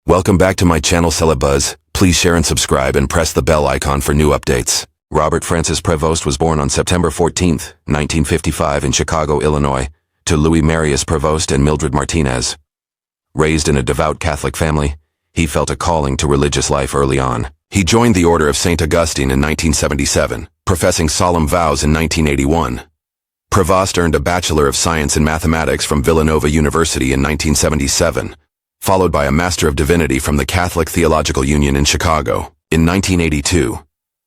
Welcome back to my channel Celebuzz. Please share and subscribe and press the bell icon for new updates. Robert Francis Prevost was born on September 14, 1955 in Chicago, Illinois, to Louis Marius Prevost and Mildred Martinez. Raised in a devout Catholic family, he felt a calling to religious life early on. He joined the Order of St. Augustine in 1977, professing solemn vows in 1981. Prevost earned a Bachelor of Science in Mathematics from Villanova University in 1977, followed by a Master of Divinity from the Catholic Theological Union in Chicago. In 1982,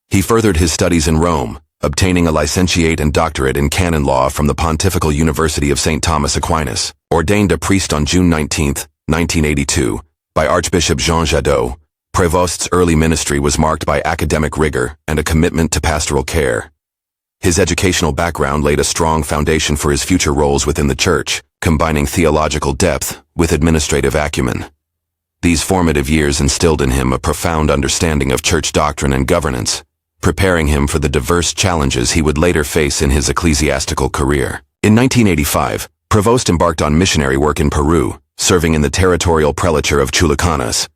he furthered his studies in Rome, obtaining a licentiate and doctorate in canon law from the Pontifical University of St. Thomas Aquinas. Ordained a priest on June 19, 1982, by Archbishop Jean Jadot, Prevost's early ministry was marked by academic rigor and a commitment to pastoral care. His educational background laid a strong foundation for his future roles within the Church, combining theological depth with administrative acumen. These formative years instilled in him a profound understanding of Church doctrine and governance, preparing him for the diverse challenges he would later face in his ecclesiastical career. In 1985, Prevost embarked on missionary work in Peru, serving in the territorial prelature of Chulucanas.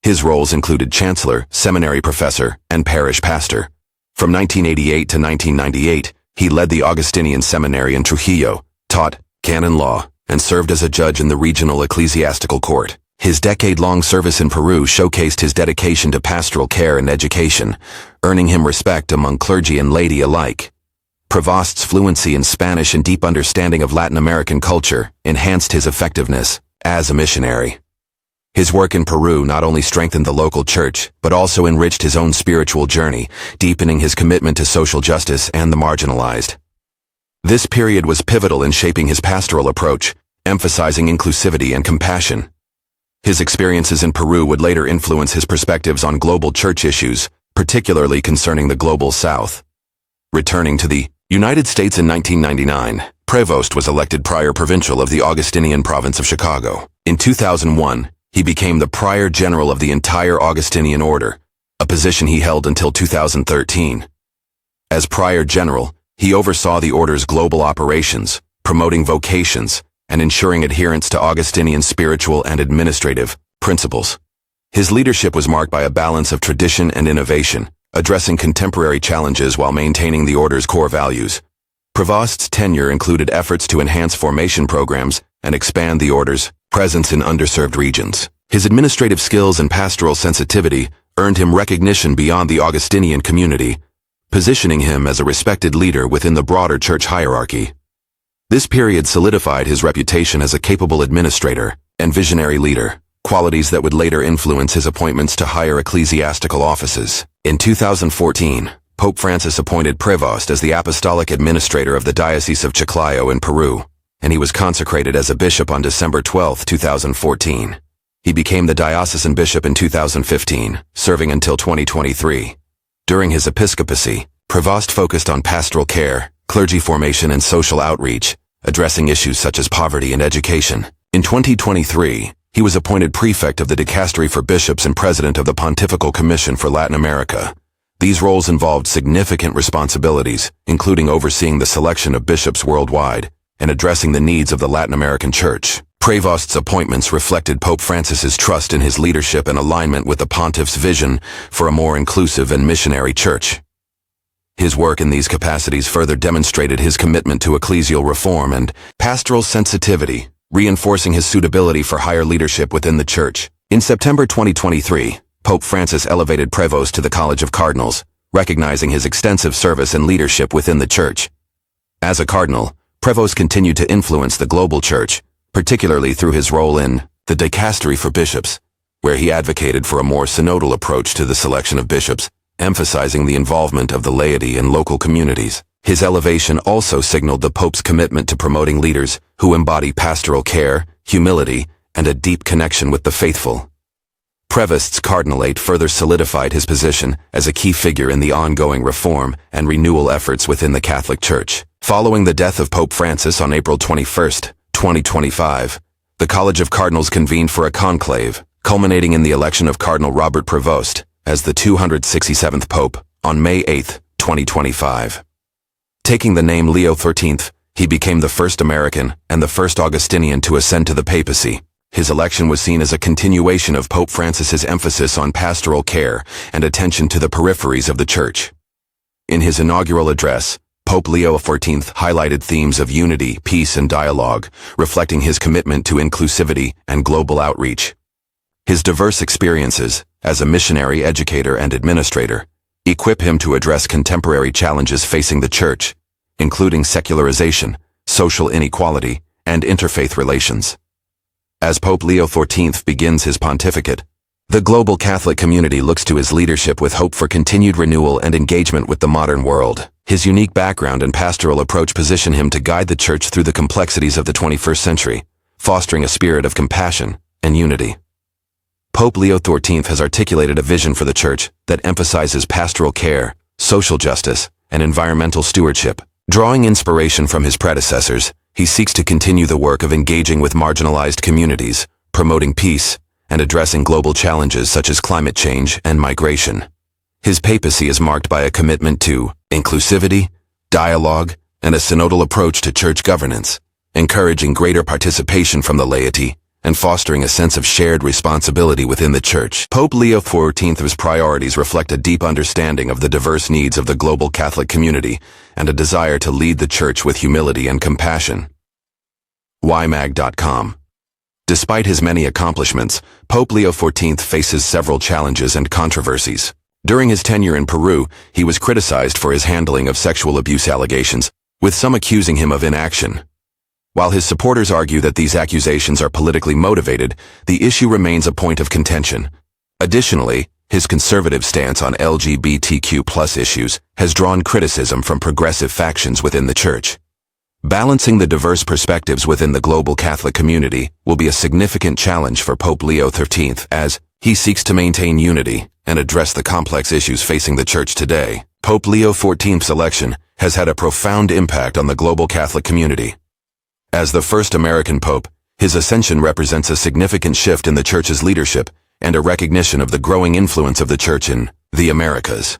His roles included chancellor, seminary professor, and parish pastor. From 1988 to 1998, he led the Augustinian Seminary in Trujillo, taught canon law, and served as a judge in the regional ecclesiastical court. His decade-long service in Peru showcased his dedication to pastoral care and education, earning him respect among clergy and laity alike. Prevost's fluency in Spanish and deep understanding of Latin American culture enhanced his effectiveness as a missionary. His work in Peru not only strengthened the local church, but also enriched his own spiritual journey, deepening his commitment to social justice and the marginalized. This period was pivotal in shaping his pastoral approach, emphasizing inclusivity and compassion. His experiences in Peru would later influence his perspectives on global church issues, particularly concerning the Global South. Returning to the United States in 1999, Prevost was elected Prior Provincial of the Augustinian Province of Chicago. In 2001, he became the Prior General of the entire Augustinian Order, a position he held until 2013. As Prior General, he oversaw the Order's global operations, promoting vocations, and ensuring adherence to Augustinian spiritual and administrative principles. His leadership was marked by a balance of tradition and innovation, addressing contemporary challenges while maintaining the Order's core values. Prevost's tenure included efforts to enhance formation programs and expand the Order's presence in underserved regions. His administrative skills and pastoral sensitivity earned him recognition beyond the Augustinian community, positioning him as a respected leader within the broader church hierarchy. This period solidified his reputation as a capable administrator and visionary leader, qualities that would later influence his appointments to higher ecclesiastical offices. In 2014, Pope Francis appointed Prevost as the apostolic administrator of the Diocese of Chiclayo in Peru, and he was consecrated as a bishop on December 12, 2014. He became the diocesan bishop in 2015, serving until 2023. During his episcopacy, Prevost focused on pastoral care, clergy formation, and social outreach, addressing issues such as poverty and education. In 2023, he was appointed prefect of the Dicastery for Bishops and president of the Pontifical Commission for Latin America. These roles involved significant responsibilities, including overseeing the selection of bishops worldwide and addressing the needs of the Latin American Church. Prevost's appointments reflected Pope Francis's trust in his leadership and alignment with the pontiff's vision for a more inclusive and missionary church. His work in these capacities further demonstrated his commitment to ecclesial reform and pastoral sensitivity, reinforcing his suitability for higher leadership within the Church. In September 2023, Pope Francis elevated Prevost to the College of Cardinals, recognizing his extensive service and leadership within the Church. As a cardinal, Prevost continued to influence the global Church, particularly through his role in the Dicastery for Bishops, where he advocated for a more synodal approach to the selection of bishops, emphasizing the involvement of the laity and local communities. His elevation also signaled the Pope's commitment to promoting leaders who embody pastoral care, humility, and a deep connection with the faithful. Prevost's cardinalate further solidified his position as a key figure in the ongoing reform and renewal efforts within the Catholic Church. Following the death of Pope Francis on April 21, 2025, the College of Cardinals convened for a conclave, culminating in the election of Cardinal Robert Prevost as the 267th Pope on May 8, 2025. Taking the name Leo XIII, he became the first American and the first Augustinian to ascend to the papacy. His election was seen as a continuation of Pope Francis's emphasis on pastoral care and attention to the peripheries of the Church. In his inaugural address, Pope Leo XIV highlighted themes of unity, peace, and dialogue, reflecting his commitment to inclusivity and global outreach. His diverse experiences, as a missionary, educator, and administrator, equip him to address contemporary challenges facing the Church, including secularization, social inequality, and interfaith relations. As Pope Leo XIV begins his pontificate, the global Catholic community looks to his leadership with hope for continued renewal and engagement with the modern world. His unique background and pastoral approach position him to guide the Church through the complexities of the 21st century, fostering a spirit of compassion and unity. Pope Leo XIV has articulated a vision for the Church that emphasizes pastoral care, social justice, and environmental stewardship. Drawing inspiration from his predecessors, he seeks to continue the work of engaging with marginalized communities, promoting peace, and addressing global challenges such as climate change and migration. His papacy is marked by a commitment to inclusivity, dialogue, and a synodal approach to church governance, encouraging greater participation from the laity and fostering a sense of shared responsibility within the Church. Pope Leo XIV's priorities reflect a deep understanding of the diverse needs of the global Catholic community and a desire to lead the Church with humility and compassion. YMAG.com. Despite his many accomplishments, Pope Leo XIV faces several challenges and controversies. During his tenure in Peru, he was criticized for his handling of sexual abuse allegations, with some accusing him of inaction. While his supporters argue that these accusations are politically motivated, the issue remains a point of contention. Additionally, his conservative stance on LGBTQ+ issues has drawn criticism from progressive factions within the Church. Balancing the diverse perspectives within the global Catholic community will be a significant challenge for Pope Leo XIII as he seeks to maintain unity and address the complex issues facing the Church today. Pope Leo XIV's election has had a profound impact on the global Catholic community. As the first American pope, his ascension represents a significant shift in the Church's leadership and a recognition of the growing influence of the Church in the Americas.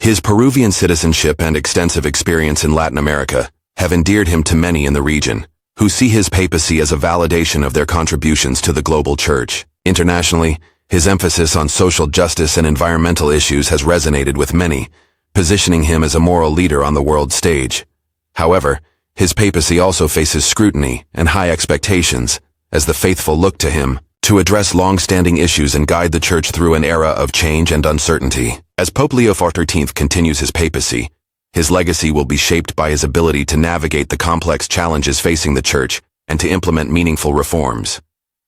His Peruvian citizenship and extensive experience in Latin America have endeared him to many in the region, who see his papacy as a validation of their contributions to the global Church. Internationally, his emphasis on social justice and environmental issues has resonated with many, positioning him as a moral leader on the world stage. However, his papacy also faces scrutiny and high expectations as the faithful look to him to address long-standing issues and guide the Church through an era of change and uncertainty. As Pope Leo XIV continues his papacy, his legacy will be shaped by his ability to navigate the complex challenges facing the Church and to implement meaningful reforms.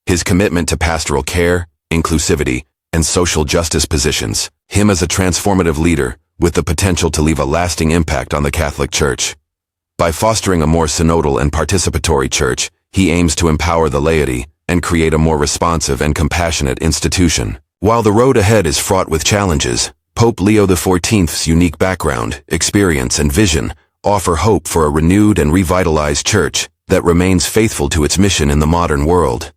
His commitment to pastoral care, inclusivity, and social justice positions him as a transformative leader with the potential to leave a lasting impact on the Catholic Church. By fostering a more synodal and participatory Church, he aims to empower the laity and create a more responsive and compassionate institution. While the road ahead is fraught with challenges, Pope Leo XIV's unique background, experience, and vision offer hope for a renewed and revitalized Church that remains faithful to its mission in the modern world.